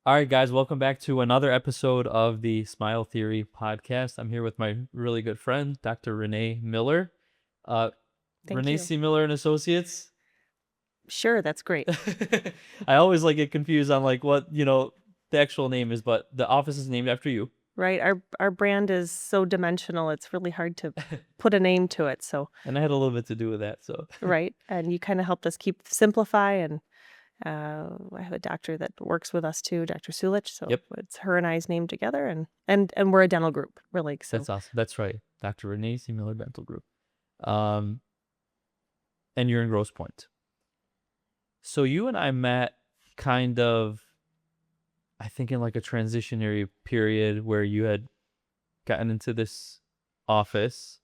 All right, guys, welcome back to another episode of the Smile Theory podcast. I'm here with my really good friend, Dr. Renee Miller. Uh, Thank Renee you. C. Miller and Associates. Sure, that's great. I always get confused on what the actual name is, but the office is named after you. Right, our brand is so dimensional, it's really hard to put a name to it, so And I had a little bit to do with that, so right, and you kinda helped us simplify, and, I have a doctor that works with us too, Dr. Sulich, so yep, it's her and I's name together, and we're a dental group, really, so that's awesome. That's right, Dr. Renee C. Miller Dental Group. Um, and you're in Grosse Pointe. So you and I met kind of, I think, in like a transitionary period where you had gotten into this office,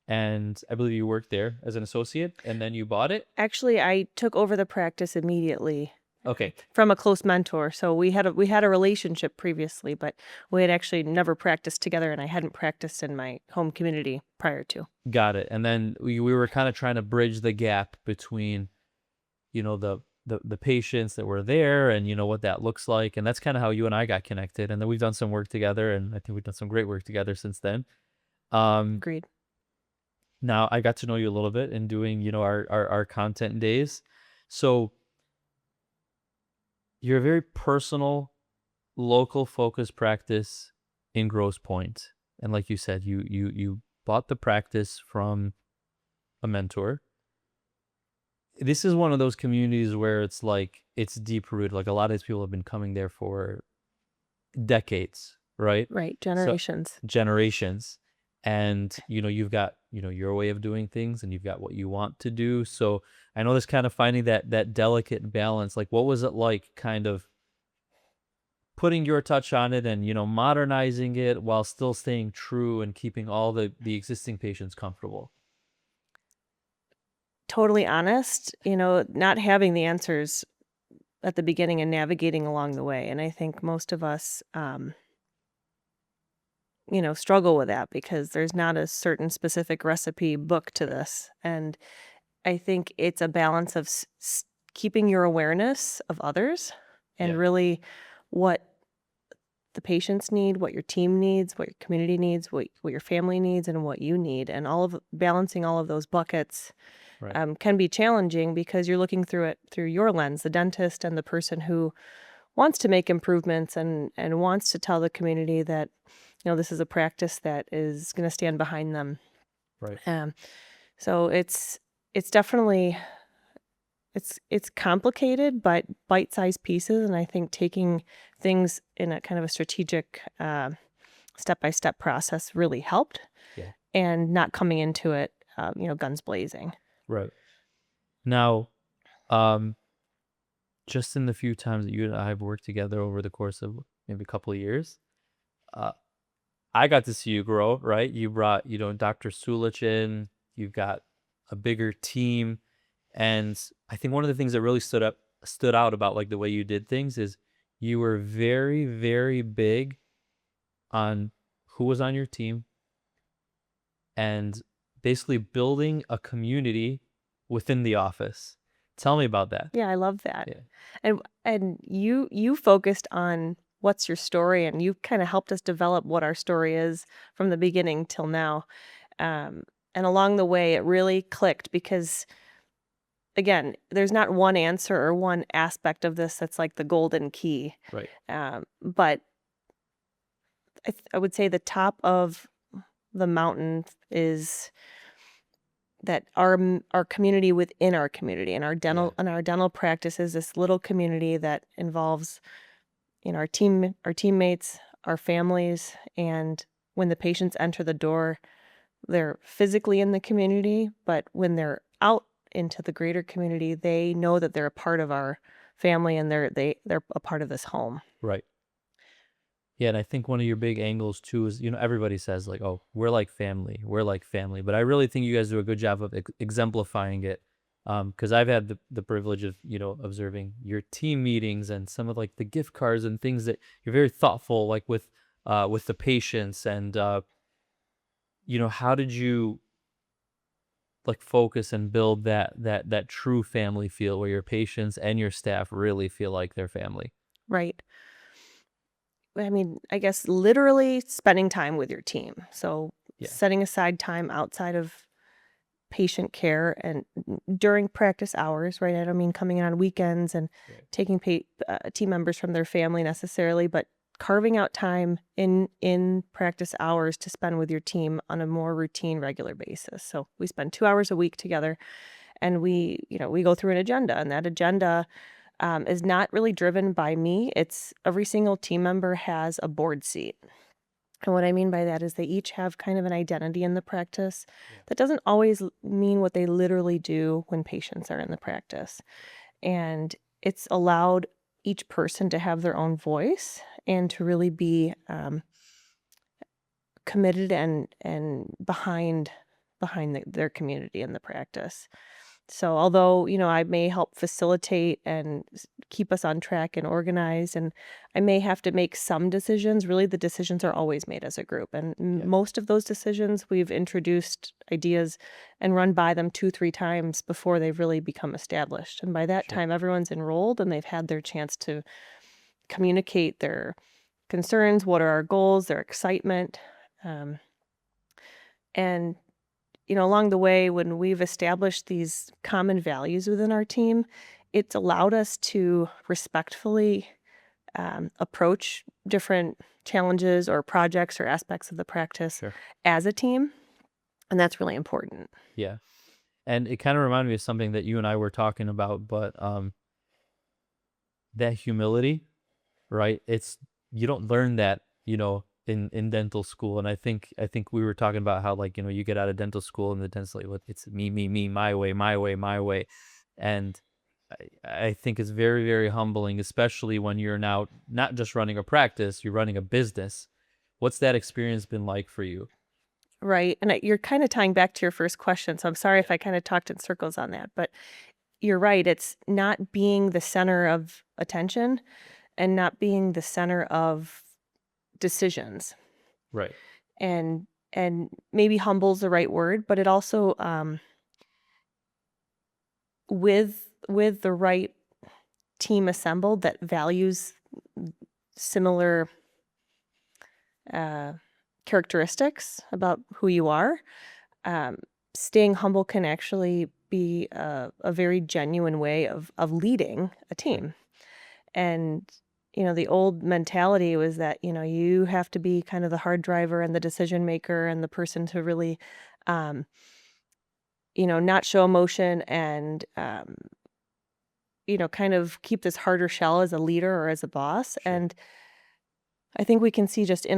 and I believe you worked there as an associate, and then you bought it. actually, I took over the practice immediately Okay, from a close mentor, so we had a relationship previously, but we had actually never practiced together, and I hadn't practiced in my home community prior to. got it. And then we were kind of trying to bridge the gap between, the patients that were there and what that looks like, and that's kind of how you and I got connected. And then we've done some work together, and I think we've done some great work together since then. Um, Agreed. Now I got to know you a little bit in doing, our content days. So you're a very personal, local focused practice in Grosse Pointe. And like you said, you bought the practice from a mentor. This is one of those communities where it's deep rooted. Like a lot of these people have been coming there for decades, right? Right, So generations. generations. And you've got your way of doing things, and you've got what you want to do. So I know this kind of finding that delicate balance. Like, what was it like kind of putting your touch on it and modernizing it while still staying true and keeping all the existing patients comfortable? Totally honest, not having the answers at the beginning and navigating along the way, and I think most of us, struggle with that because there's not a certain specific recipe book to this, and I think it's a balance of keeping your awareness of others and Yeah. really what the patients need, what your team needs, what your community needs, what your family needs, and what you need, and all of balancing all of those buckets Right. can be challenging because you're looking through it through your lens, the dentist and the person who wants to make improvements and wants to tell the community that this is a practice that is going to stand behind them. Right. Um, so it's definitely it's complicated, but bite-sized pieces, and I think taking things in a kind of a strategic step-by-step process really helped, Yeah. and not coming into it guns blazing. Right. Now, um, just in the few times that you and I have worked together over the course of maybe a couple of years, uh, I got to see you grow, right? You brought, Dr. Sulich in, you've got a bigger team. And I think one of the things that really stood out about like the way you did things is you were very, very big on who was on your team and basically building a community within the office. Tell me about that. Yeah, I love that. Yeah. And you focused on what's your story, and you kinda helped us develop what our story is from the beginning till now. Um, and along the way, it really clicked because, again, there's not one answer or one aspect of this that's like the golden key. Right. But I would say the top of the mountain is that our community within our community, and Yeah. our dental practice is this little community that involves our teammates, our families, and when the patients enter the door, they're physically in the community, but when they're out into the greater community, they know that they're a part of our family, and they're a part of this home. Right. Yeah, and I think one of your big angles too is, everybody says like, "Oh, we're like family," but I really think you guys do a good job of exemplifying it. Because I've had the privilege of observing your team meetings and some of like the gift cards and things that you're very thoughtful like with the patients and how did you like focus and build that true family feel where your patients and your staff really feel like their family? Right. I mean, I guess literally spending time with your team. So Yeah. setting aside time outside of patient care and during practice hours, right? I don't mean coming in on weekends and Right. taking team members from their family necessarily, but carving out time in practice hours to spend with your team on a more routine, regular basis. So we spend 2 hours a week together, and we go through an agenda, and that agenda is not really driven by me. It's every single team member has a board seat. And what I mean by that is they each have kind of an identity in the practice Yeah. that doesn't always mean what they literally do when patients are in the practice. And it's allowed each person to have their own voice and to really be committed and behind their community in the practice. So although, I may help facilitate and keep us on track and organized, and I may have to make some decisions, really the decisions are always made as a group. And Yeah. most of those decisions, we've introduced ideas and run by them 2, 3 times before they've really become established. And by that Sure. time, everyone's enrolled and they've had their chance to communicate their concerns, what are our goals, their excitement. Um, and along the way, when we've established these common values within our team, it's allowed us to respectfully approach different challenges or projects or aspects of the practice Sure. as a team. And that's really important. Yeah. And it kind of reminded me of something that you and I were talking about, but that humility, right? It's you don't learn that, in dental school. And I think we were talking about how, like, you get out of dental school and the dentist like, "Look, it's me, my way, my way, my way." And I think it's very, very humbling, especially when you're now not just running a practice, you're running a business. What's that experience been like for you? Right. And you're kind of tying back to your first question. So I'm sorry Yeah. if I kind of talked in circles on that. But you're right. It's not being the center of attention and not being the center of decisions. Right. And maybe humble's the right word, but it also with the right team assembled that values similar uh, characteristics about who you are, um, staying humble can actually be a very genuine way of leading a Sure. team. And the old mentality was that you have to be kind of the hard driver and the decision maker and the person to really um, not show emotion and kind of keep this harder shell as a leader or as a boss. Sure. And I think we can see just in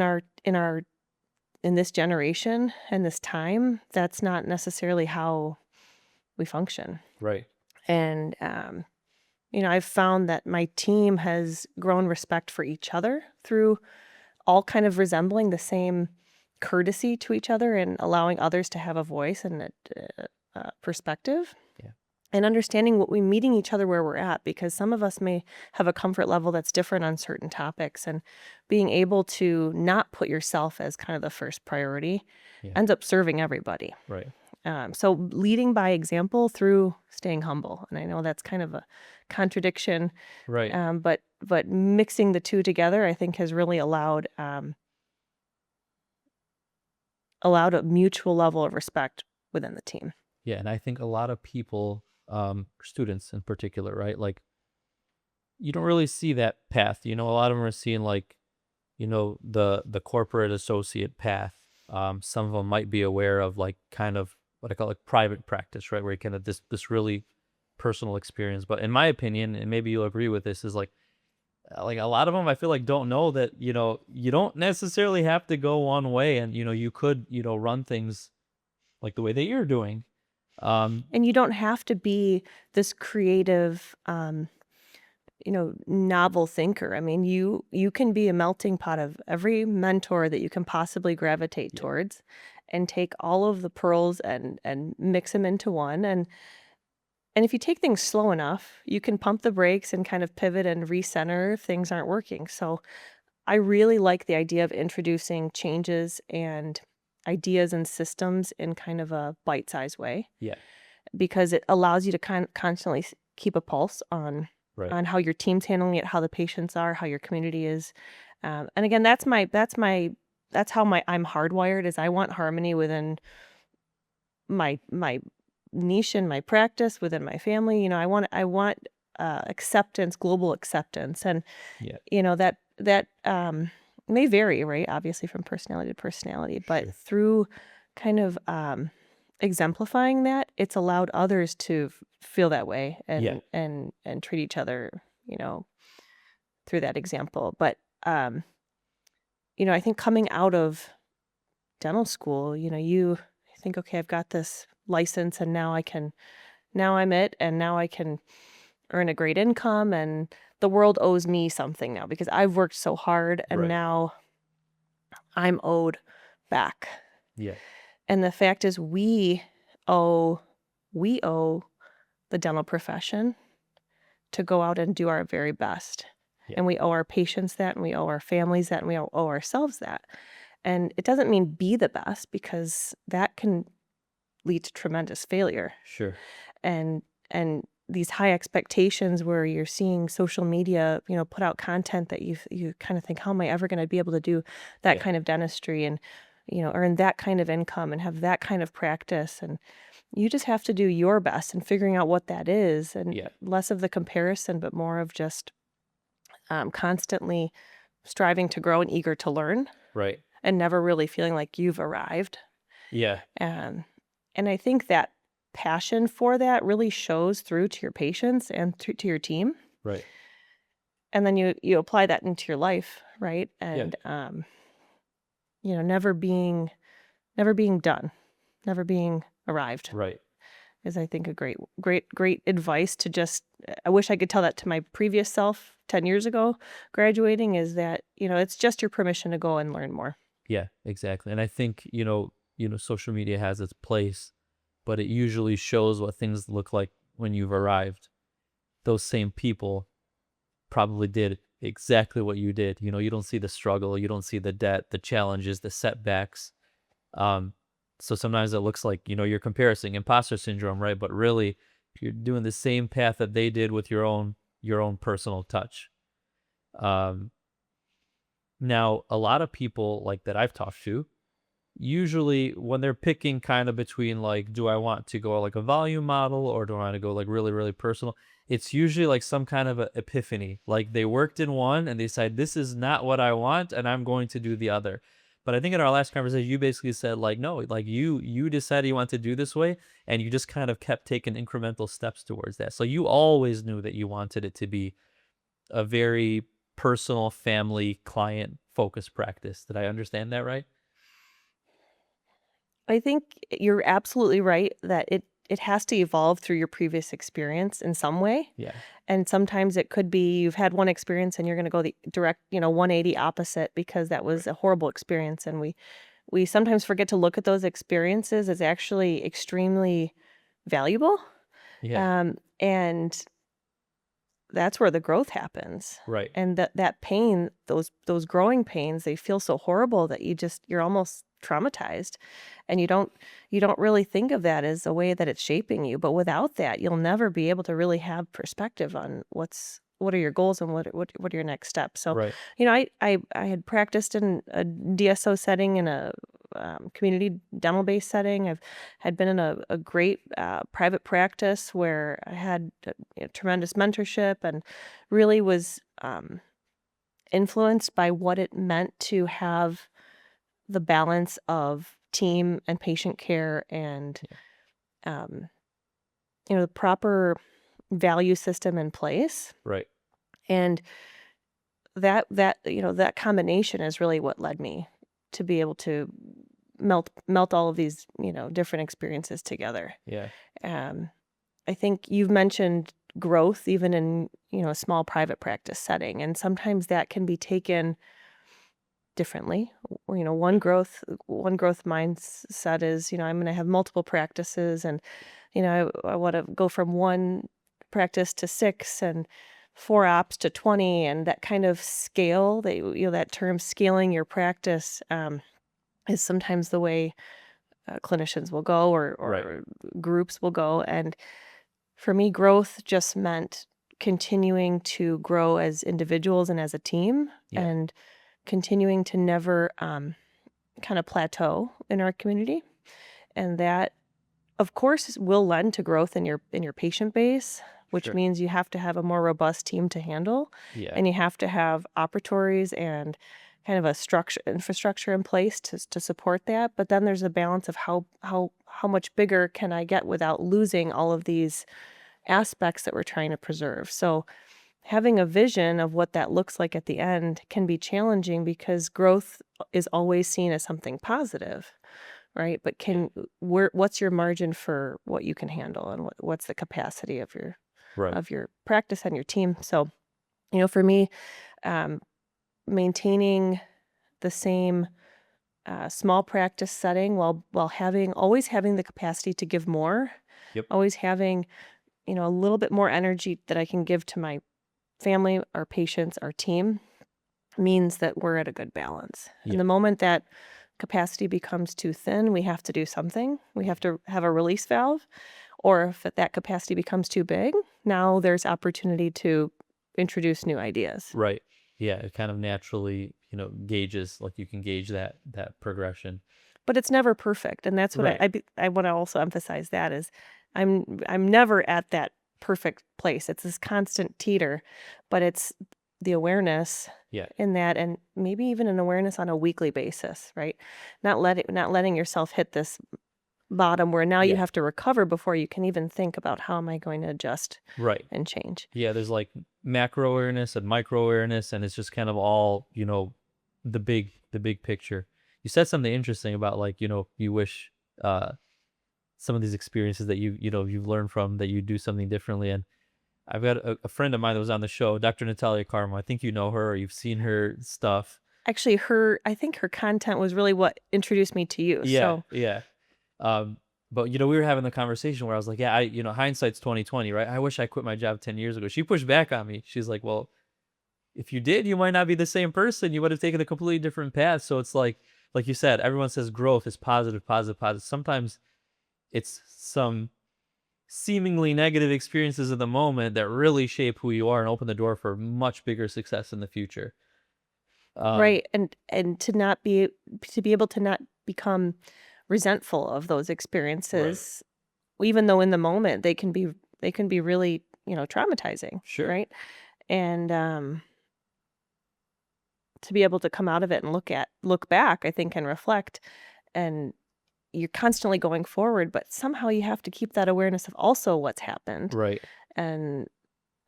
this generation and this time, that's not necessarily how we function. Right. And I've found that my team has grown respect for each other through all kind of resembling the same courtesy to each other and allowing others to have a voice and a perspective. Yeah. And understanding what we meeting each other where we're at, because some of us may have a comfort level that's different on certain topics, and being able to not put yourself as kind of the first priority Yeah. ends up serving everybody. Right. So leading by example through staying humble, and I know that's kind of a contradiction, Right. but mixing the two together, I think, has really allowed a mutual level of respect within the team. Yeah. And I think a lot of people, students in particular, right? Like, you don't really see that path. A lot of them are seeing, like, the corporate associate path. Some of them might be aware of, like, kind of what I call, like, private practice, right? Where you kind of this really personal experience. But in my opinion, and maybe you'll agree with this, is like a lot of them I feel like don't know that, you don't necessarily have to go one way, and you could, run things like the way that you're doing. And you don't have to be this creative, novel thinker. I mean, you can be a melting pot of every mentor that you can possibly gravitate Yeah. towards, and take all of the pearls and mix them into one. And if you take things slow enough, you can pump the brakes and kind of pivot and recenter if things aren't working. So I really like the idea of introducing changes and ideas and systems in kind of a bite-sized way, Yeah. because it allows you to constantly keep a pulse on Right. how your team's handling it, how the patients are, how your community is, And again, that's how I'm hardwired, is I want harmony within my niche and my practice, within my family. I want acceptance, global acceptance. And Yeah. that may vary, right? Obviously from personality to personality, but Sure. through kind of exemplifying that, it's allowed others to feel that way Yeah. and treat each other, through that example. But I think coming out of dental school, you think, okay, I've got this license, and now I'm it, and now I can earn a great income, and the world owes me something now because I've worked so hard, and Right. now I'm owed back. Yeah. And the fact is, owe we owe the dental profession to go out and do our very best. Yeah. And we owe our patients that, and we owe our families that, and we owe ourselves that. And it doesn't mean be the best, because that can lead to tremendous failure. Sure. And these high expectations where you're seeing social media, put out content that you kind of think, how am I ever going to be able to do that Yeah. kind of dentistry, and earn that kind of income and have that kind of practice? And you just have to do your best and figuring out what that is, and Yeah. less of the comparison, but more of just constantly striving to grow and eager to learn, Right. and never really feeling like you've arrived. Yeah. Um, and I think that passion for that really shows through to your patients and through to your team. Right. And then you apply that into your life, right? Yeah. And never being done, never being arrived, Right. is, I think, a great advice to just. I wish I could tell that to my previous self 10 years ago graduating, is that, it's just your permission to go and learn more. Yeah, exactly. And I think, social media has its place, but it usually shows what things look like when you've arrived. Those same people probably did exactly what you did. You don't see the struggle, you don't see the debt, the challenges, the setbacks. Um, so sometimes it looks like, you're comparing imposter syndrome, right? But really, you're doing the same path that they did with your own personal touch. Um, Now, a lot of people like that I've talked to, usually when they're picking kind of between like, do I want to go like a volume model or do I want to go like really, really personal? It's usually like some kind of a epiphany. Like they worked in one and they decide this is not what I want and I'm going to do the other. But I think in our last conversation, you basically said like, no, like you decided you want to do this way and you just kind of kept taking incremental steps towards that. So you always knew that you wanted it to be a very personal, family, client focused practice. Did I understand that right? I think you're absolutely right that it has to evolve through your previous experience in some way. Yeah. And sometimes it could be you've had one experience and you're going to go the direct, 180 opposite, because that was Right. a horrible experience. And we sometimes forget to look at those experiences as actually extremely valuable. Yeah. And that's where the growth happens. Right. And that pain, those growing pains, they feel so horrible that you're almost traumatized, and you don't really think of that as a way that it's shaping you. But without that, you'll never be able to really have perspective on what are your goals and what are your next steps. So, Right. I had practiced in a DSO setting, in a community dental based setting. I've had been in a great private practice where I had tremendous mentorship, and really was influenced by what it meant to have the balance of team and patient care, and Yeah. um, the proper value system in place. Right. And that combination is really what led me to be able to melt all of these different experiences together. Yeah. um, I think you've mentioned growth even in a small private practice setting, and sometimes that can be taken differently. One growth mindset is, I'm going to have multiple practices, and I want to go from one practice to 6, and 4 ops to 20, and that kind of scale. That term scaling your practice is sometimes the way clinicians will go, or Right. groups will go. And for me, growth just meant continuing to grow as individuals and as a team, Yeah. and continuing to never kind of plateau in our community. And that, of course, will lend to growth in your patient base, which Sure. means you have to have a more robust team to handle, Yeah. and you have to have operatories and kind of a infrastructure in place to support that. But then there's a balance of how much bigger can I get without losing all of these aspects that we're trying to preserve. So having a vision of what that looks like at the end can be challenging because growth is always seen as something positive, right? But what's your margin for what you can handle, and what's the capacity of Right. your practice and your team? So, for me, um, maintaining the same small practice setting while always having the capacity to give more, Yep. always having a little bit more energy that I can give to my family, our patients, our team, means that we're at a good balance. Yeah. And the moment that capacity becomes too thin, we have to do something. We have to have a release valve. Or if that capacity becomes too big, now there's opportunity to introduce new ideas. Right. Yeah. It kind of naturally, gauges, like you can gauge that progression. But it's never perfect, and that's what Right. I want to also emphasize, that is I'm never at that perfect place. It's this constant teeter, but it's the awareness Yeah. in that, and maybe even an awareness on a weekly basis, right? Not letting yourself hit this bottom where now you Yeah. have to recover before you can even think about how am I going to adjust Right. and change. Yeah. There's like macro awareness and micro awareness, and it's just kind of all, the big picture. You said something interesting about like, you wish some of these experiences that you've learned from, that you do something differently. And I've got a friend of mine that was on the show, Dr. Natalia Carmo. I think you know her or you've seen her stuff. Actually, I think her content was really what introduced me to you. Yeah, So yeah. Um, but we were having the conversation where I was like, yeah, hindsight's 2020, right? I wish I quit my job 10 years ago. She pushed back on me. She's like, well, if you did, you might not be the same person. You would have taken a completely different path. So it's like you said, everyone says growth is positive, positive, positive. Sometimes it's some seemingly negative experiences of the moment that really shape who you are and open the door for much bigger success in the future. right, and to be able to not become resentful of those Right. experiences, even though in the moment they can be really, traumatizing, Sure. right? And to be able to come out of it and look back, I think, and reflect, and you're constantly going forward, but somehow you have to keep that awareness of also what's happened. Right. And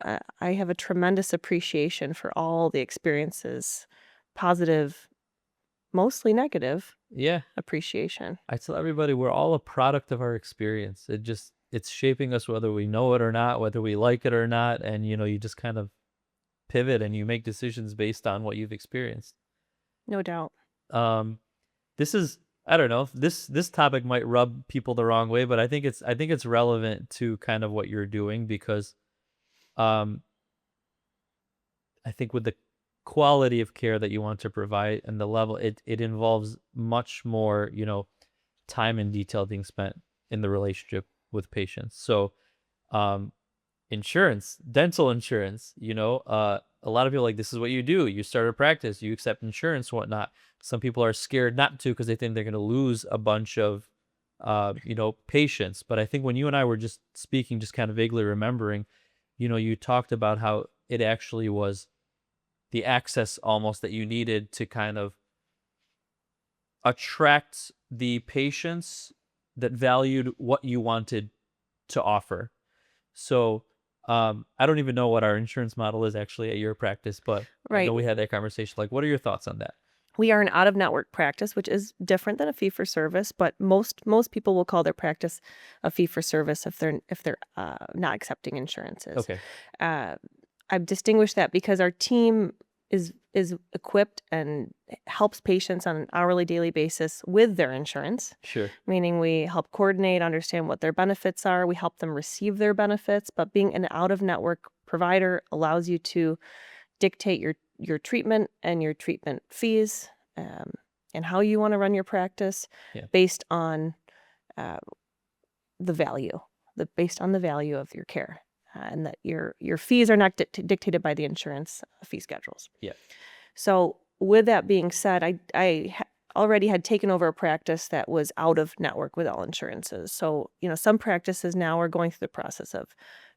I have a tremendous appreciation for all the experiences, positive, mostly negative Yeah. appreciation. I tell everybody we're all a product of our experience. It's shaping us whether we know it or not, whether we like it or not. And you just kind of pivot and you make decisions based on what you've experienced. No doubt. Um, this is I don't know. This topic might rub people the wrong way, but I think it's relevant to kind of what you're doing because um I think with the quality of care that you want to provide and the level, it involves much more, time and detail being spent in the relationship with patients. So, um, insurance, dental insurance, a lot of people are like, this is what you do. You start a practice, you accept insurance, whatnot. Some people are scared not to because they think they're going to lose a bunch of, patients. But I think when you and I were just speaking, just kind of vaguely remembering, you talked about how it actually was the access almost that you needed to kind of attract the patients that valued what you wanted to offer. So I don't even know what our insurance model is actually at your practice, but I Right. know we had that conversation. Like, what are your thoughts on that? We are an out of network practice, which is different than a fee for service, but most people will call their practice a fee for service if they're not accepting insurances. Okay, Uh, I've distinguished that because our team is equipped and helps patients on an hourly daily basis with their insurance, sure. meaning we help coordinate, understand what their benefits are, we help them receive their benefits, but being an out of network provider allows you to dictate your treatment and your treatment fees, and how you want to run your practice Yeah, based on uh, the value, based on the value of your care, and that your fees are not dictated by the insurance fee schedules. yeah, So with that being said, already had taken over a practice that was out of network with all insurances. So, some practices now are going through the process of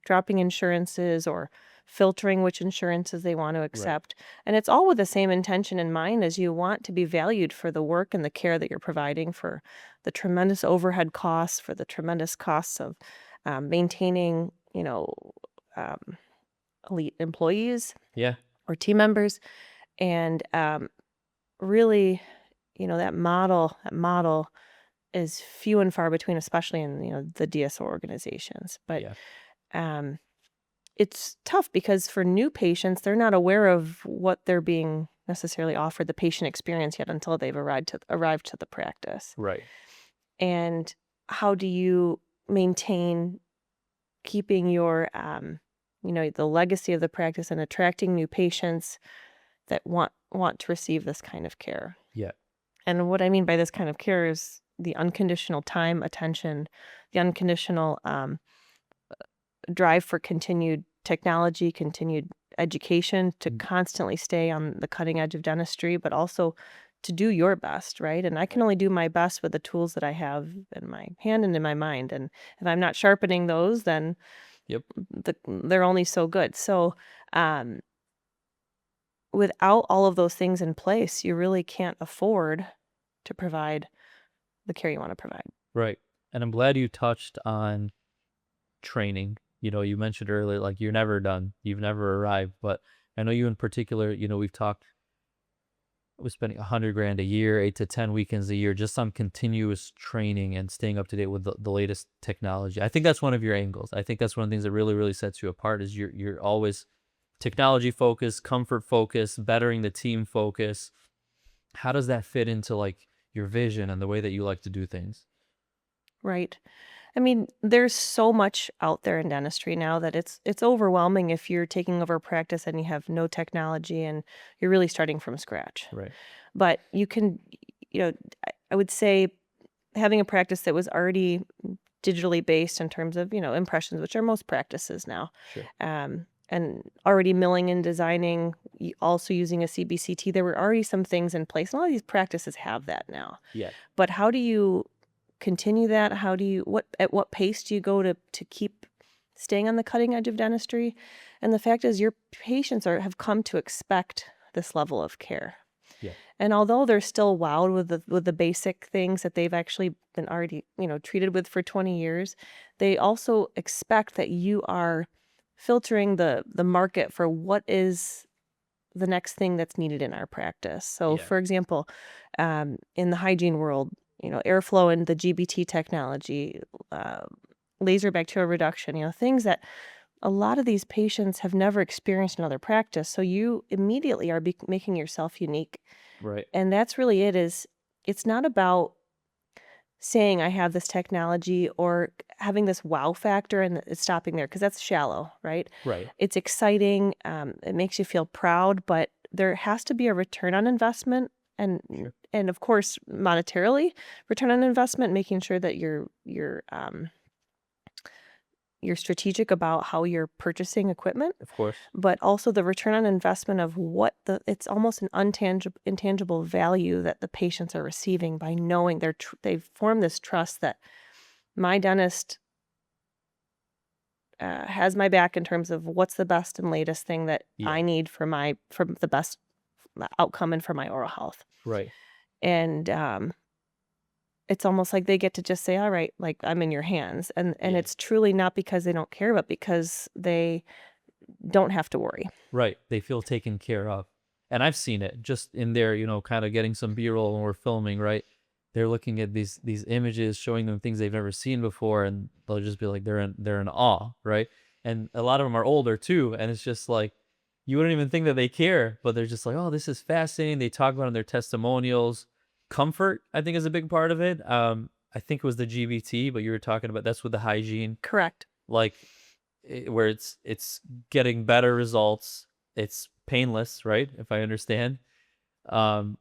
dropping insurances or filtering which insurances they want to Right. accept. And it's all with the same intention in mind, as you want to be valued for the work and the care that you're providing, for the tremendous overhead costs, for the tremendous costs of maintaining, um, elite employees Yeah. or team members. And really, that model is few and far between, especially in, the DSO organizations. But Yeah. um, it's tough because for new patients, they're not aware of what they're being necessarily offered, the patient experience, yet until they've arrived to the practice. Right. And how do you maintain keeping your the legacy of the practice and attracting new patients that want to receive this kind of care? Yeah. And what I mean by this kind of care is the unconditional time, attention, the unconditional drive for continued technology, continued education, to Mm. constantly stay on the cutting edge of dentistry, but also to do your best, right? And I can Right. only do my best with the tools that I have in my hand and in my mind. And if I'm not sharpening those, then Yep. they're only so good. So, um, without all of those things in place, you really can't afford to provide the care you want to provide. Right. And I'm glad you touched on training. You mentioned earlier, like, you're never done. You've never arrived. But I know you in particular, we've talked, we're spending 100 grand a year, 8 to 10 weekends a year, just on continuous training and staying up to date with the latest technology. I think that's one of your angles. I think that's one of the things that really, really sets you apart, is you're always technology focused, comfort focused, bettering the team focus. How does that fit into, like, your vision and the way that you like to do things? Right. I mean, there's so much out there in dentistry now that it's overwhelming if you're taking over a practice and you have no technology and you're really starting from scratch. Right. But you can, you know, I would say having a practice that was already digitally based in terms of, impressions, which are most practices now, Sure. and already milling and designing, also using a CBCT, there were already some things in place. And a lot of these practices have that now. Yeah. But how do you continue that? How do you at what pace do you go to keep staying on the cutting edge of dentistry? And the fact is, your patients have come to expect this level of care. Yeah. And although they're still wowed with the basic things that they've actually been already, treated with for 20 years, they also expect that you are filtering the market for what is the next thing that's needed in our practice. So, Yeah. for example, in the hygiene world, airflow and the GBT technology, uh, laser bacterial reduction, things that a lot of these patients have never experienced in other practice. So you immediately are making yourself unique. Right. And that's really it. Is it's not about saying I have this technology or having this wow factor and it's stopping there, because that's shallow, right? Right. It's exciting. It makes you feel proud, but there has to be a return on investment, and Sure. and of course monetarily return on investment, making sure that you're strategic about how you're purchasing equipment, Of course. but also the return on investment of it's almost an intangible value that the patients are receiving by knowing they've formed this trust that my dentist has my back in terms of what's the best and latest thing that Yeah. I need for the best outcome and for my oral health. Right. And it's almost like they get to just say, all right, like, I'm in your hands. And Yeah. it's truly not because they don't care, but because they don't have to worry. Right. They feel taken care of. And I've seen it just in there, kind of getting some B-roll when we're filming, right? They're looking at these images, showing them things they've never seen before, and they'll just be like, they're in awe, right? And a lot of them are older too, and it's just like, you wouldn't even think that they care, but they're just like, oh, this is fascinating. They talk about it in their testimonials. Comfort, I think, is a big part of it. I think it was the GBT, but you were talking about, that's with the hygiene, Correct. like, where it's getting better results. It's painless, right? If I understand. Um,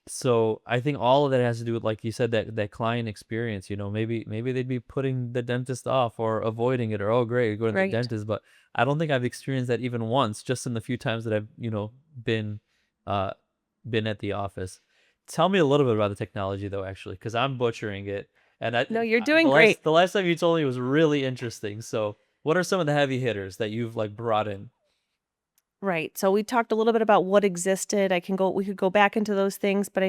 so I think all of that has to do with, like you said, that client experience. Maybe they'd be putting the dentist off or avoiding it, or, oh, great, going to the Right. dentist. But I don't think I've experienced that even once, just in the few times that I've been uh been at the office. Tell me a little bit about the technology though, actually, because I'm butchering it. And No, you're doing great. the last time you told me was really interesting. So, what are some of the heavy hitters that you've like brought in? Right. So we talked a little bit about what existed. We could go back into those things, but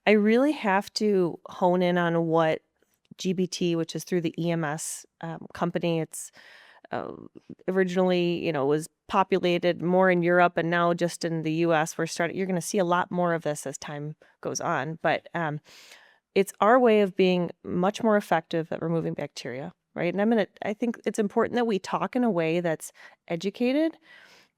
I really have to hone in on what GBT, which is through the EMS company. It's uh, originally, was populated more in Europe, and now just in the US, you're going to see a lot more of this as time goes on. But it's our way of being much more effective at removing bacteria, right? And I think it's important that we talk in a way that's educated,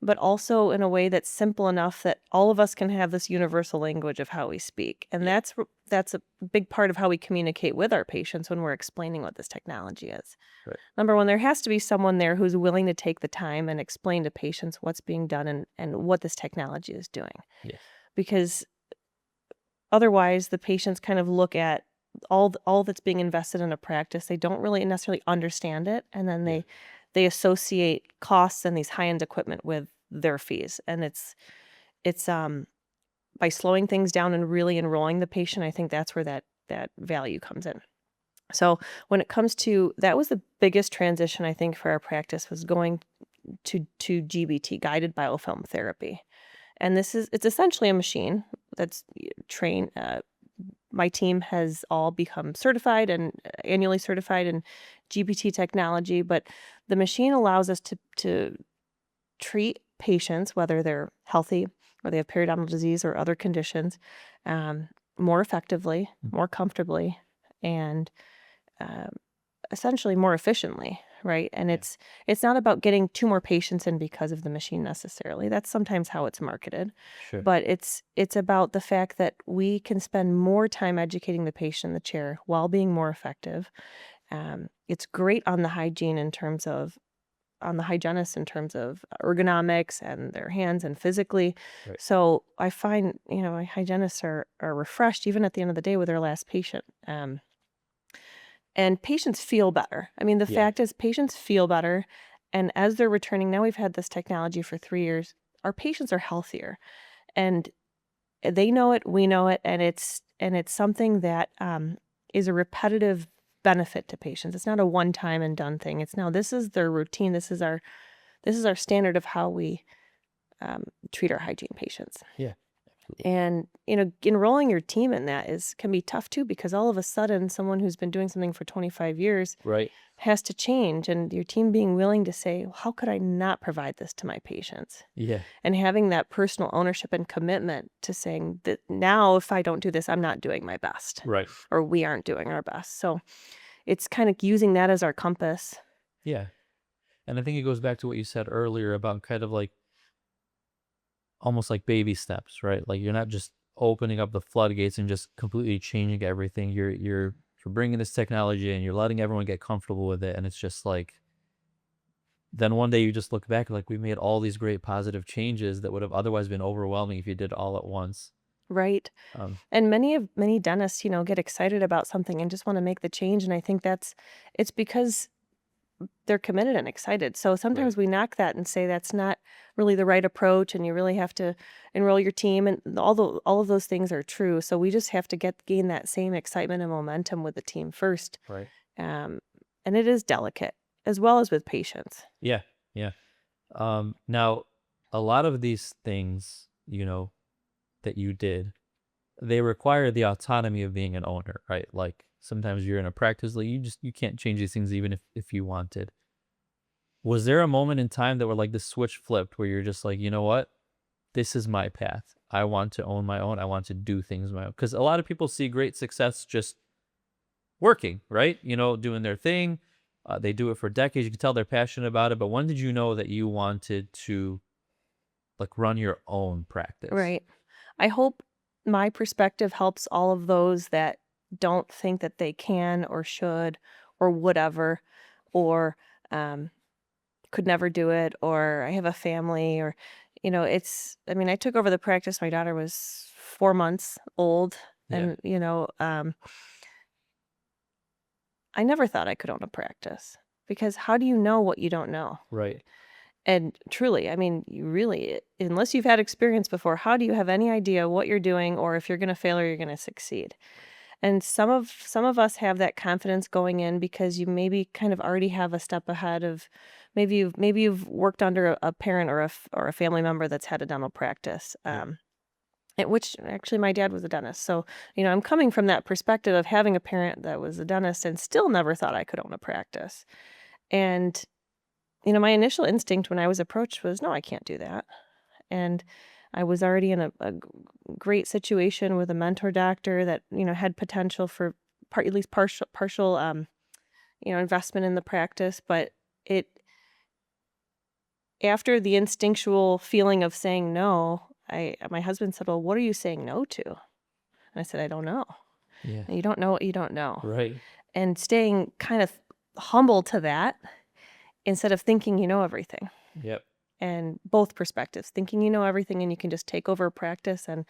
but also in a way that's simple enough that all of us can have this universal language of how we speak. And Yeah. that's a big part of how we communicate with our patients when we're explaining what this technology is. Right. Number one, there has to be someone there who's willing to take the time and explain to patients what's being done and what this technology is doing. Yes. Because otherwise, the patients kind of look at all that's being invested in a practice. They don't really necessarily understand it, and then Yeah. they associate costs and these high-end equipment with their fees. And it's by slowing things down and really enrolling the patient, I think that's where that value comes in. So when it comes to that was the biggest transition I think for our practice was going to GBT, guided biofilm therapy. And it's essentially a machine that's trained. My team has all become certified and annually certified in GBT technology, but the machine allows us to treat patients, whether they're healthy or they have periodontal disease or other conditions, more effectively, more comfortably, and um, essentially more efficiently, right? And Yeah. it's not about getting two more patients in because of the machine necessarily. That's sometimes how it's marketed, Sure. but it's about the fact that we can spend more time educating the patient in the chair while being more effective. It's great on the hygiene in terms of on the hygienist in terms of ergonomics and their hands and physically. Right. So I find, my hygienists are refreshed even at the end of the day with their last patient. And patients feel better. I mean, the Yeah. fact is patients feel better. And as they're returning, now we've had this technology for 3 years, our patients are healthier and they know it, we know it, and it's something that is a repetitive benefit to patients. It's not a one time and done thing. It's now this is their routine. This is our standard of how we treat our hygiene patients. Yeah. Absolutely. And enrolling your team in that can be tough too, because all of a sudden someone who's been doing something for 25 years Right. has to change, and your team being willing to say, "Well, how could I not provide this to my patients?" Yeah. And having that personal ownership and commitment to saying that now if I don't do this, I'm not doing my best, Right. or we aren't doing our best. So it's kind of using that as our compass. Yeah. And I think it goes back to what you said earlier about kind of like almost like baby steps, right? Like you're not just opening up the floodgates and just completely changing everything. You're bringing this technology and you're letting everyone get comfortable with it, and it's just like then one day you just look back like we made all these great positive changes that would have otherwise been overwhelming if you did all at once. Right. Um, And many dentists, get excited about something and just want to make the change. And I think it's because they're committed and excited. So right. sometimes we knock that and say that's not really the right approach, and you really have to enroll your team, and all of those things are true. So we just have to gain that same excitement and momentum with the team first. Right. Um, and it is delicate as well as with patients. Yeah. Yeah. Now a lot of these things, that you did, they require the autonomy of being an owner, right? Like sometimes you're in a practice, like you can't change these things even if you wanted. Was there a moment in time that where like the switch flipped where you're just like, you know what? This is my path. I want to own my own. I want to do things my own. Because a lot of people see great success just working, right? Doing their thing. They do it for decades. You can tell they're passionate about it. But when did you know that you wanted to like run your own practice? Right. I hope my perspective helps all of those that don't think that they can or should or would ever, or um, could never do it, or I have a family, or, I mean, I took over the practice. My daughter was 4 months old, Yeah. and, I never thought I could own a practice because how do you know what you don't know? Right. And truly, I mean, you really, unless you've had experience before, how do you have any idea what you're doing or if you're going to fail or you're going to succeed? And some of us have that confidence going in because you maybe kind of already have a step ahead of maybe you've worked under a parent or or a family member that's had a dental practice. Yeah. At which actually my dad was a dentist. So, I'm coming from that perspective of having a parent that was a dentist and still never thought I could own a practice. And, my initial instinct when I was approached was, no, I can't do that. And I was already in a great situation with a mentor doctor that, had potential for at least partial, investment in the practice. But it, after the instinctual feeling of saying no, my husband said, well, what are you saying no to? And I said, I don't know. Yeah. And you don't know what you don't know. Right. And staying kind of humble to that instead of thinking you know everything. Yep. And both perspectives, thinking you know everything and you can just take over a practice and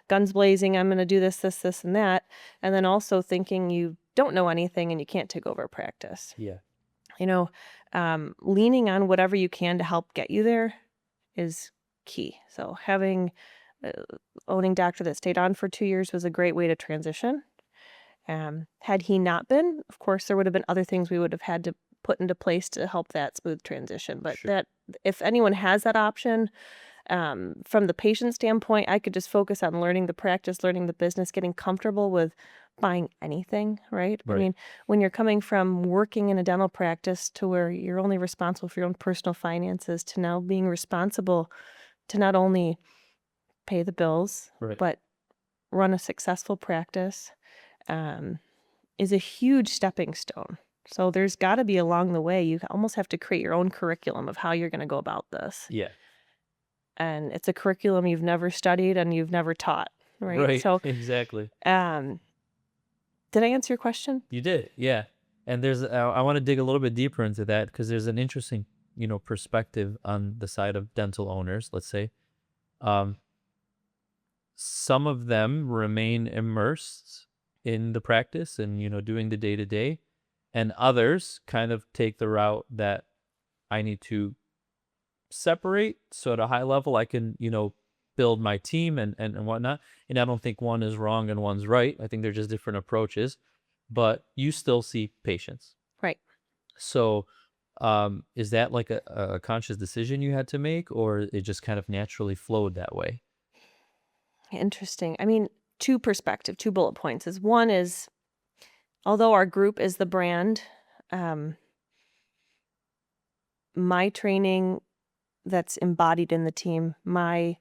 guns blazing, I'm going to do this, and that. And then also thinking you don't know anything and you can't take over a practice. Yeah. Leaning on whatever you can to help get you there is key. So having owning doctor that stayed on for 2 years was a great way to transition. Had he not been, of course, there would have been other things we would have had to put into place to help that smooth transition. But Sure. that if anyone has that option, from the patient standpoint, I could just focus on learning the practice, learning the business, getting comfortable with buying anything, right? I Right. mean, when you're coming from working in a dental practice to where you're only responsible for your own personal finances to now being responsible to not only pay the bills, Right. but run a successful practice, um, is a huge stepping stone. So there's got to be along the way, you almost have to create your own curriculum of how you're going to go about this. Yeah. And it's a curriculum you've never studied and you've never taught, right? Right. So, Exactly. did I answer your question? You did. Yeah. And there's I want to dig a little bit deeper into that because there's an interesting, perspective on the side of dental owners, let's say. Um some of them remain immersed in the practice and, doing the day to day, and others kind of take the route that I need to separate. So at a high level, I can, build my team and whatnot. And I don't think one is wrong and one's right. I think they're just different approaches, but you still see patients. Right. So, is that like a conscious decision you had to make, or it just kind of naturally flowed that way? Interesting. I mean, two bullet points is one is although our group is the brand, um, my training that's embodied in the team, my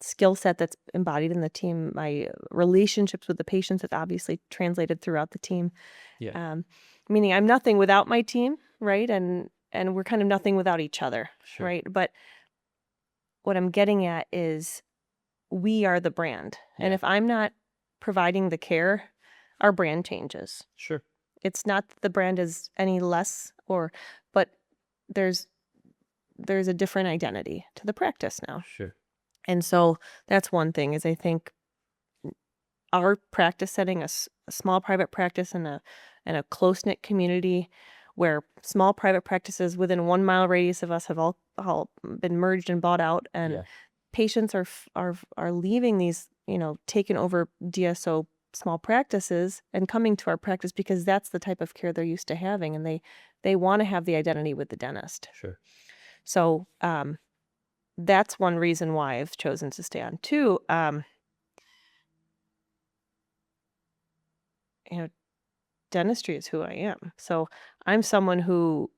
skill set that's embodied in the team, my relationships with the patients that's obviously translated throughout the team. Yeah. Meaning I'm nothing without my team, right? And we're kind of nothing without each other, Sure. right? But what I'm getting at is we are the brand. And Yeah. if I'm not providing the care, our brand changes. Sure. It's not that the brand is any less but there's a different identity to the practice now. Sure. And so that's one thing is I think our practice setting, a small private practice in a close-knit community where small private practices within 1 mile radius of us have all been merged and bought out, and Yeah. patients are leaving these, taken over DSO small practices and coming to our practice because that's the type of care they're used to having, and they want to have the identity with the dentist. Sure. So that's one reason why I've chosen to stay on. Two, dentistry is who I am. So I'm someone who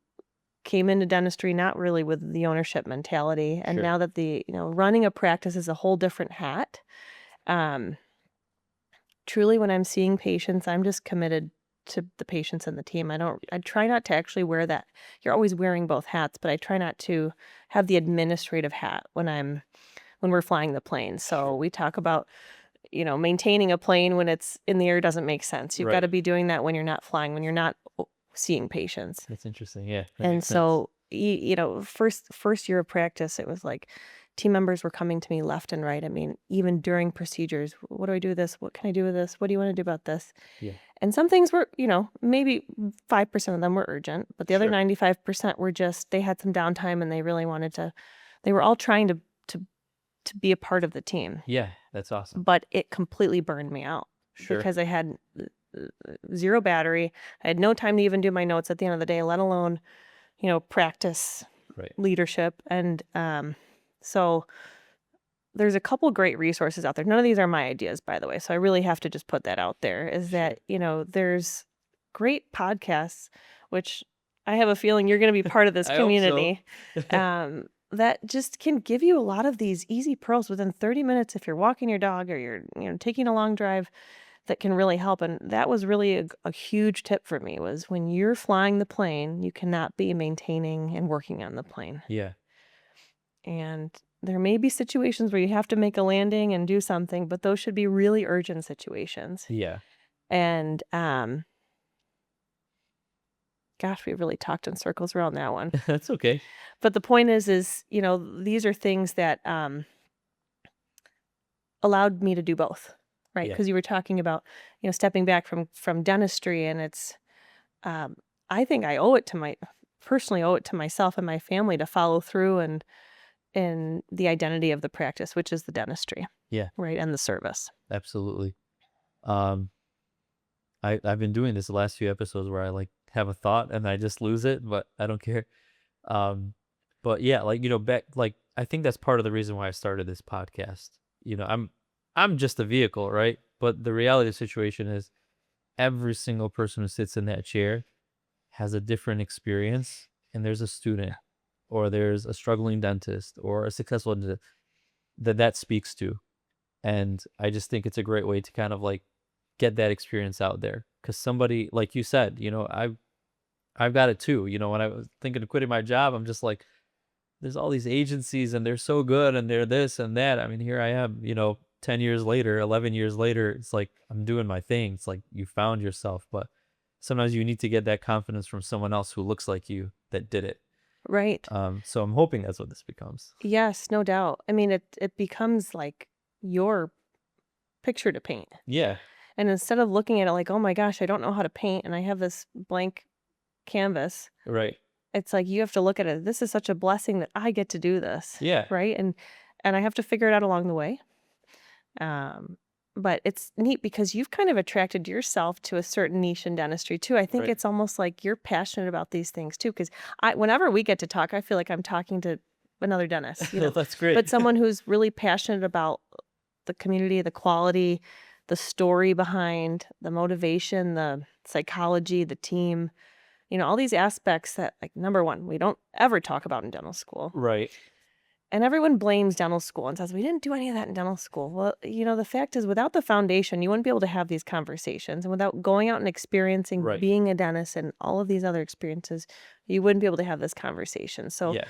came into dentistry not really with the ownership mentality, and Sure. now that running a practice is a whole different hat. Truly, when I'm seeing patients, I'm just committed to the patients and the team. I try not to actually wear that. You're always wearing both hats, but I try not to have the administrative hat when we're flying the plane. So Sure. we talk about, maintaining a plane when it's in the air doesn't make sense. You've got to Right. be doing that when you're not flying, when you're not seeing patients. That's interesting. Yeah. That And makes sense. so, first year of practice, it was like team members were coming to me left and right. I mean, even during procedures, what do I do with this? What can I do with this? What do you want to do about this? Yeah. And some things were, maybe 5% of them were urgent, but the other Sure. 95% were just, they had some downtime and they really wanted to, they were all trying to be a part of the team. Yeah. That's awesome. But it completely burned me out Sure. because I had zero battery. I had no time to even do my notes at the end of the day, let alone, practice Right. leadership. And so there's a couple great resources out there. None of these are my ideas, by the way. So I really have to just put that out there is that, there's great podcasts, which I have a feeling you're going to be part of this I hope so. community, that just can give you a lot of these easy pearls within 30 minutes if you're walking your dog or you're, taking a long drive that can really help. And that was really a huge tip for me was when you're flying the plane, you cannot be maintaining and working on the plane. Yeah. And there may be situations where you have to make a landing and do something, but those should be really urgent situations. Yeah. And gosh, we really talked in circles around that one. That's okay. But the point is these are things that allowed me to do both, right? Yeah. Because you were talking about, stepping back from dentistry, and it's I think I personally owe it to myself and my family to follow through and in the identity of the practice, which is the dentistry. Yeah. Right. And the service. Absolutely. I've been doing this the last few episodes where I like have a thought and I just lose it, but I don't care. But yeah, like, back, like, I think that's part of the reason why I started this podcast. I'm just a vehicle, right? But the reality of the situation is every single person who sits in that chair has a different experience, and there's a student or there's a struggling dentist or a successful dentist that speaks to. And I just think it's a great way to kind of like get that experience out there. Because somebody, like you said, I've got it too. When I was thinking of quitting my job, I'm just like, there's all these agencies and they're so good and they're this and that. I mean, here I am, 10 years later, 11 years later, it's like I'm doing my thing. It's like you found yourself, but sometimes you need to get that confidence from someone else who looks like you that did it. Right. So I'm hoping that's what this becomes. Yes, no doubt. I mean, it becomes like your picture to paint. Yeah. And instead of looking at it like, oh my gosh, I don't know how to paint and I have this blank canvas, Right. it's like you have to look at it. This is such a blessing that I get to do this. Yeah. Right. And I have to figure it out along the way. But it's neat because you've kind of attracted yourself to a certain niche in dentistry too. I think Right. it's almost like you're passionate about these things too. Because whenever we get to talk, I feel like I'm talking to another dentist, That's great. but someone who's really passionate about the community, the quality, the story behind, the motivation, the psychology, the team, all these aspects that, like, number one, we don't ever talk about in dental school. Right. And everyone blames dental school and says, we didn't do any of that in dental school. Well, the fact is, without the foundation, you wouldn't be able to have these conversations. And without going out and experiencing Right. being a dentist and all of these other experiences, you wouldn't be able to have this conversation. So Yeah.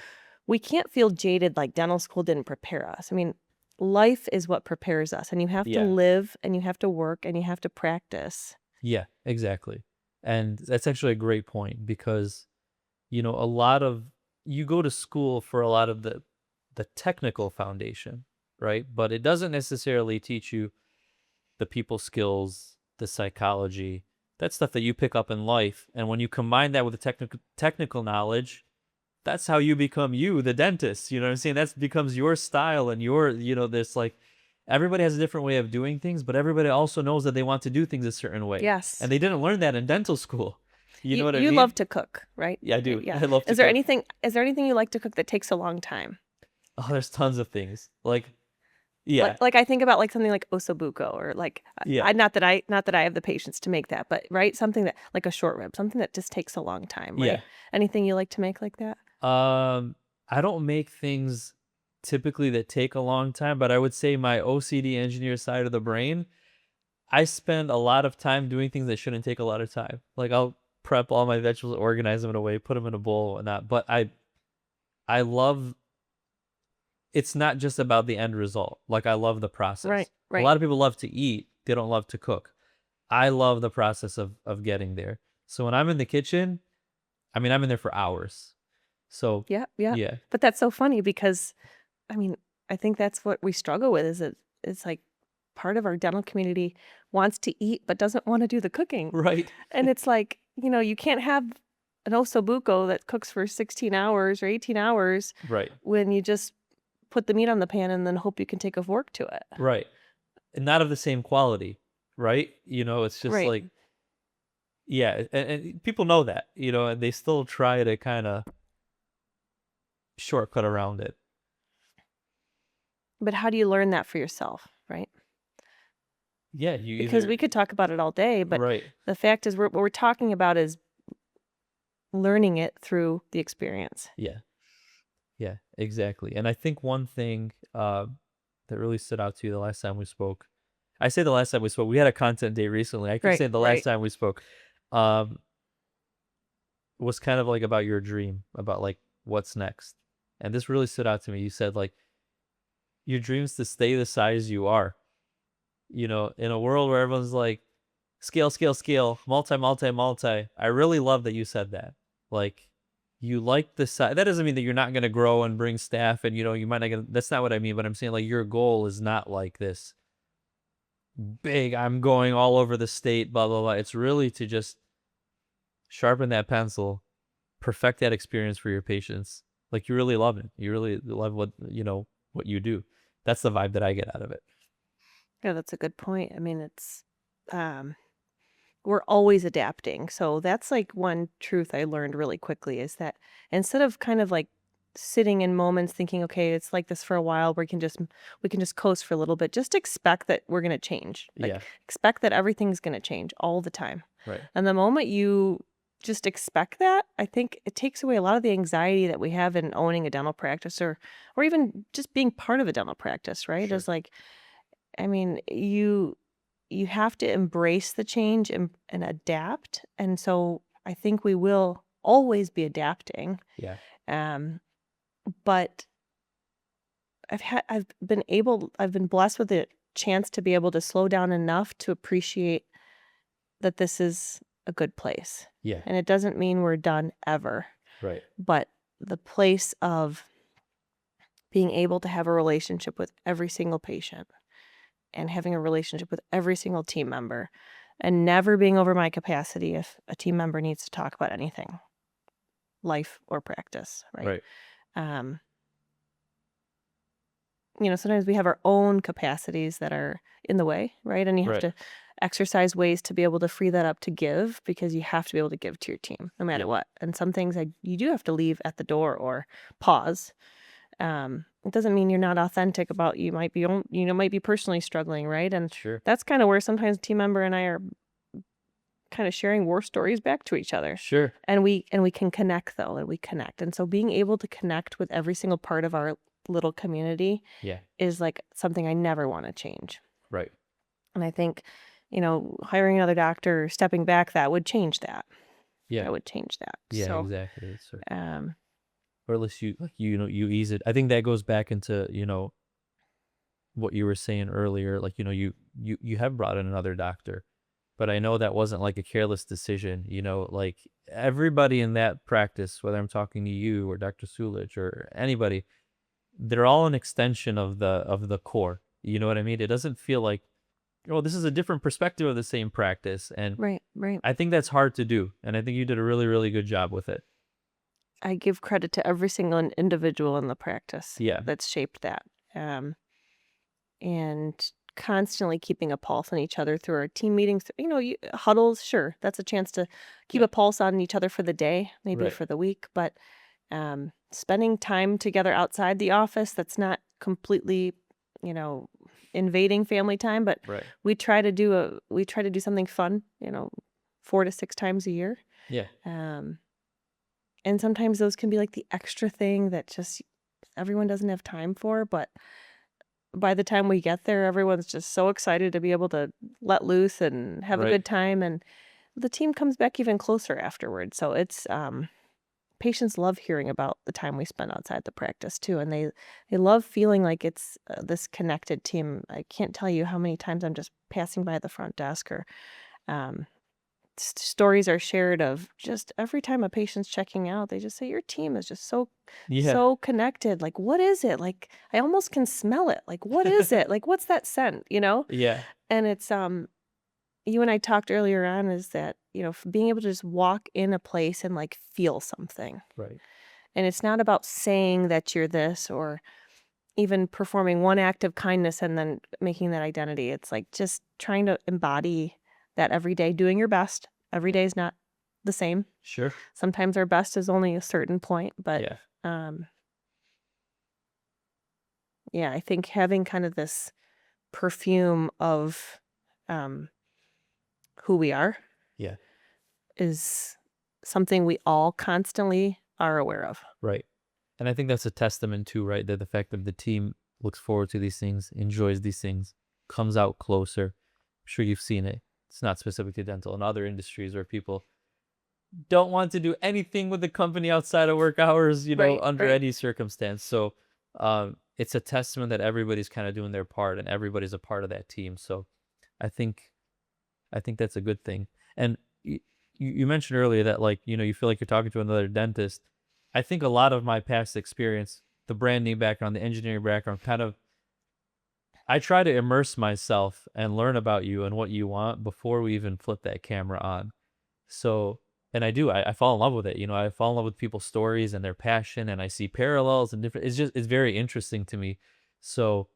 we can't feel jaded like dental school didn't prepare us. I mean, life is what prepares us. And you have to Yeah. live and you have to work and you have to practice. Yeah, exactly. And that's actually a great point because, a lot of you go to school for a lot of the technical foundation, right? But it doesn't necessarily teach you the people skills, the psychology, that stuff that you pick up in life. And when you combine that with the technical knowledge, that's how you become you, the dentist. You know what I'm saying? That becomes your style and your, this like everybody has a different way of doing things, but everybody also knows that they want to do things a certain way. Yes. And they didn't learn that in dental school. You know what I mean? You love to cook, right? Yeah, I do. Yeah. I love to Is there cook. anything you like to cook that takes a long time? Oh, there's tons of things. Like, yeah. Like I think about like something like ossobuco or like Yeah. not that I have the patience to make that, but right, something that like a short rib, something that just takes a long time, right? Yeah. Anything you like to make like that? I don't make things typically that take a long time, but I would say my OCD engineer side of the brain, I spend a lot of time doing things that shouldn't take a lot of time. Like I'll prep all my vegetables, organize them in a way, put them in a bowl and whatnot. But I love, it's not just about the end result. Like I love the process. Right. A lot of people love to eat. They don't love to cook. I love the process of getting there. So when I'm in the kitchen, I mean, I'm in there for hours. So Yeah. yeah. But that's so funny because, I mean, I think that's what we struggle with, is that it's like part of our dental community wants to eat but doesn't want to do the cooking. Right. And it's like, you can't have an ossobuco that cooks for 16 hours or 18 hours Right. when you just put the meat on the pan and then hope you can take a fork to it. Right. And not of the same quality, right? It's just Right. like, yeah, and people know that, and they still try to kind of shortcut around it. But how do you learn that for yourself, right? Yeah, you Because either we could talk about it all day, but right. the fact is what we're talking about is learning it through the experience. Yeah. Yeah, exactly. And I think one thing that really stood out to you the last time we spoke. I say the last time we spoke, we had a content day recently. I keep Right, saying the last right. time we spoke um was kind of like about your dream, about like what's next. And this really stood out to me. You said like your dream's to stay the size you are. In a world where everyone's like scale, scale, scale, multi, multi, multi. I really love that you said that. Like you like the size. That doesn't mean that you're not going to grow and bring staff and you might not get, that's not what I mean, but I'm saying like your goal is not like this big, I'm going all over the state, blah, blah, blah. It's really to just sharpen that pencil, perfect that experience for your patients. Like you really love it. You really love what you do. That's the vibe that I get out of it. Yeah, that's a good point. I mean, it's um we're always adapting. So that's like one truth I learned really quickly, is that instead of kind of like sitting in moments thinking, okay, it's like this for a while, we can just coast for a little bit, just expect that we're going to change. Like Yeah. expect that everything's going to change all the time. Right. And the moment you just expect that, I think it takes away a lot of the anxiety that we have in owning a dental practice, or even just being part of a dental practice, right? Sure. Is like, I mean, you have to embrace the change and adapt. And so I think we will always be adapting. Yeah. Um, but I've been blessed with the chance to be able to slow down enough to appreciate that this is a good place. Yeah. And it doesn't mean we're done ever, Right. but the place of being able to have a relationship with every single patient and having a relationship with every single team member and never being over my capacity if a team member needs to talk about anything, life or practice, right? Right. Um, sometimes we have our own capacities that are in the way, right? And you have Right. to exercise ways to be able to free that up to give, because you have to be able to give to your team no matter Yeah. what. And some things you do have to leave at the door or pause. It doesn't mean you're not authentic about, you might be personally struggling, right? And Sure. that's kind of where sometimes team member and I are kind of sharing war stories back to each other. Sure. And we can connect though, and we connect. And so being able to connect with every single part of our little community Yeah. is like something I never want to change. Right. And I think, hiring another doctor, stepping back, that would change that. Yeah. That would change that. Yeah, So, exactly. It's sort of, um, or at least you ease it. I think that goes back into, what you were saying earlier. Like, you have brought in another doctor, but I know that wasn't like a careless decision, like everybody in that practice, whether I'm talking to you or Dr. Sulich or anybody, they're all an extension of the core. You know what I mean? It doesn't feel like, oh, this is a different perspective of the same practice. And right, right. I think that's hard to do. And I think you did a really, really good job with it. I give credit to every single individual in the practice Yeah. that's shaped that. And constantly keeping a pulse on each other through our team meetings, huddles, sure, that's a chance to keep Yeah. a pulse on each other for the day, maybe Right. for the week, but spending time together outside the office, that's not completely, invading family time, but Right. we try to do something fun, 4 to 6 times a year. Yeah. And sometimes those can be like the extra thing that just everyone doesn't have time for, but by the time we get there, everyone's just so excited to be able to let loose and have a Right. good time, and the team comes back even closer afterwards. So it's patients love hearing about the time we spend outside the practice too, and they love feeling like it's this connected team. I can't tell you how many times I'm just passing by the front desk or stories are shared of just every time a patient's checking out, they just say, "Your team is just Yeah. so connected. Like, what is it? Like, I almost can smell it. Like, what is it? Like, what's that scent?" You know? Yeah. And it's you and I talked earlier on is that, being able to just walk in a place and like feel something. Right. And it's not about saying that you're this or even performing one act of kindness and then making that identity. It's like just trying to embody that every day, doing your best. Every day is not the same. Sure. Sometimes our best is only a certain point, but Yeah. um yeah, I think having kind of this perfume of um who we are Yeah. is something we all constantly are aware of. Right. And I think that's a testament to, right, that the fact that the team looks forward to these things, enjoys these things, comes out closer. I'm sure you've seen it. It's not specific to dental. In other industries where people don't want to do anything with the company outside of work hours, Right, under right. any circumstance. So it's a testament that everybody's kind of doing their part and everybody's a part of that team. So I think I think that's a good thing. And you mentioned earlier that, like, you feel like you're talking to another dentist. I think a lot of my past experience, the branding background, the engineering background, kind of, I try to immerse myself and learn about you and what you want before we even flip that camera on. So, and I do, I fall in love with it. I fall in love with people's stories and their passion, and I see parallels and different. It's very interesting to me. So,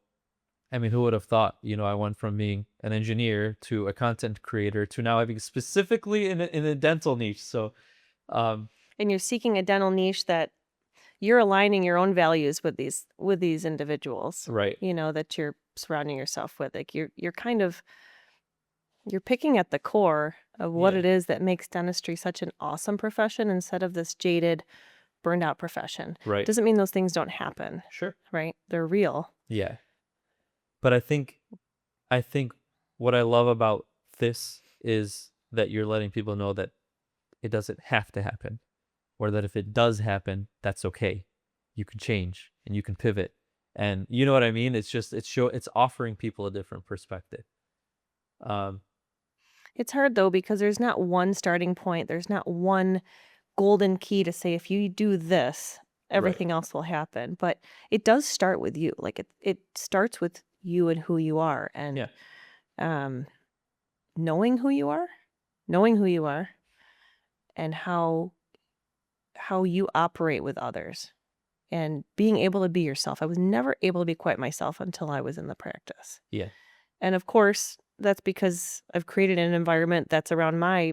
I mean, who would have thought, I went from being an engineer to a content creator to now having specifically in a dental niche. So, um, And you're seeking a dental niche that you're aligning your own values with these individuals, right. that you're surrounding yourself with. Like you're kind of you're picking at the core of what Yeah. it is that makes dentistry such an awesome profession instead of this jaded, burned out profession. Right. Doesn't mean those things don't happen, Sure. right? They're real. Yeah. But I think what I love about this is that you're letting people know that it doesn't have to happen, or that if it does happen, that's okay. You can change and you can pivot. And you know what I mean? It's offering people a different perspective. Um, It's hard though because there's not one starting point. There's not one golden key to say if you do this, right. everything else will happen. But it does start with you. Like it starts with you and who you are and Yeah. um knowing who you are, knowing who you are and how you operate with others and being able to be yourself. I was never able to be quite myself until I was in the practice. Yeah. And of course, that's because I've created an environment that's around my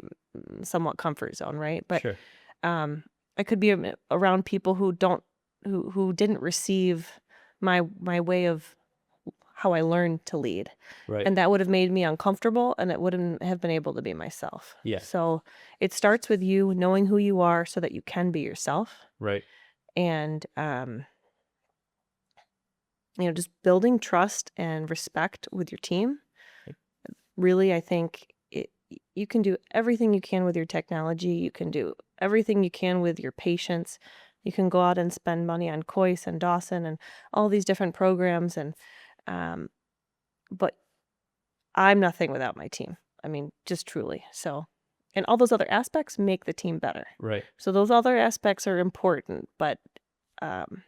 somewhat comfort zone, right? But Sure. um I could be around people who don't who didn't receive my way of how I learned to lead. Right. And that would have made me uncomfortable and it wouldn't have been able to be myself. Yeah. So it starts with you knowing who you are so that you can be yourself Right. and just building trust and respect with your team. Right. Really, I think you can do everything you can with your technology. You can do everything you can with your patients. You can go out and spend money on Coice and Dawson and all these different programs um, but I'm nothing without my team. I mean, just truly. So, and all those other aspects make the team better. Right. So those other aspects are important, but um,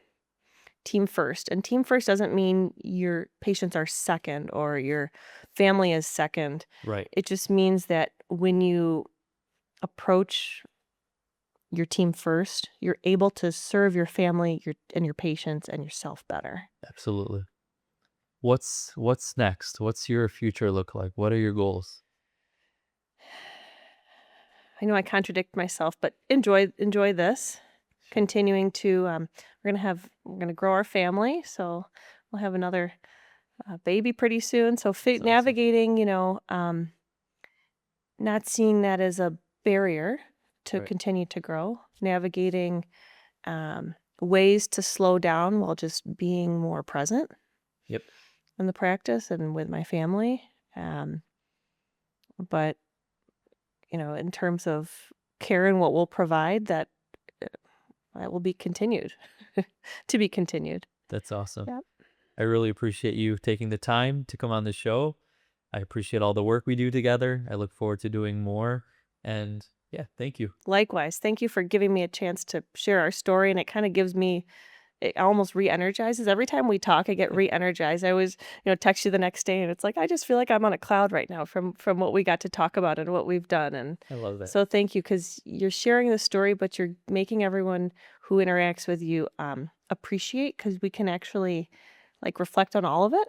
team first. And team first doesn't mean your patients are second or your family is second. Right. It just means that when you approach your team first, you're able to serve your family, and your patients and yourself better. Absolutely. What's next? What's your future look like? What are your goals? I know I contradict myself, but enjoy this. Sure. Continuing to we're gonna grow our family, so we'll have another baby pretty soon. So That's awesome. navigating, not seeing that as a barrier to Right. continue to grow, navigating ways to slow down while just being more present Yep. in the practice and with my family. Um, but in terms of care and what we'll provide, that will be continued to be continued. That's awesome. Yeah. I really appreciate you taking the time to come on the show. I appreciate all the work we do together. I look forward to doing more. And yeah, thank you. Likewise, thank you for giving me a chance to share our story, and it kind of gives me, it almost re-energizes. Every time we talk, I get re-energized. I always, text you the next day and it's like I just feel like I'm on a cloud right now from what we got to talk about and what we've done. And I love that. so thank you, because you're sharing the story, but you're making everyone who interacts with you appreciate, because we can actually like reflect on all of it.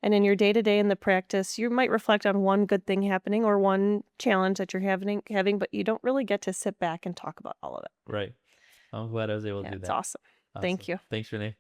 And in your day-to-day in the practice, you might reflect on one good thing happening or one challenge that you're having, but you don't really get to sit back and talk about all of it. Right. I'm glad I was able to Yeah, do it's that. awesome. Thank you. Thanks, Renee.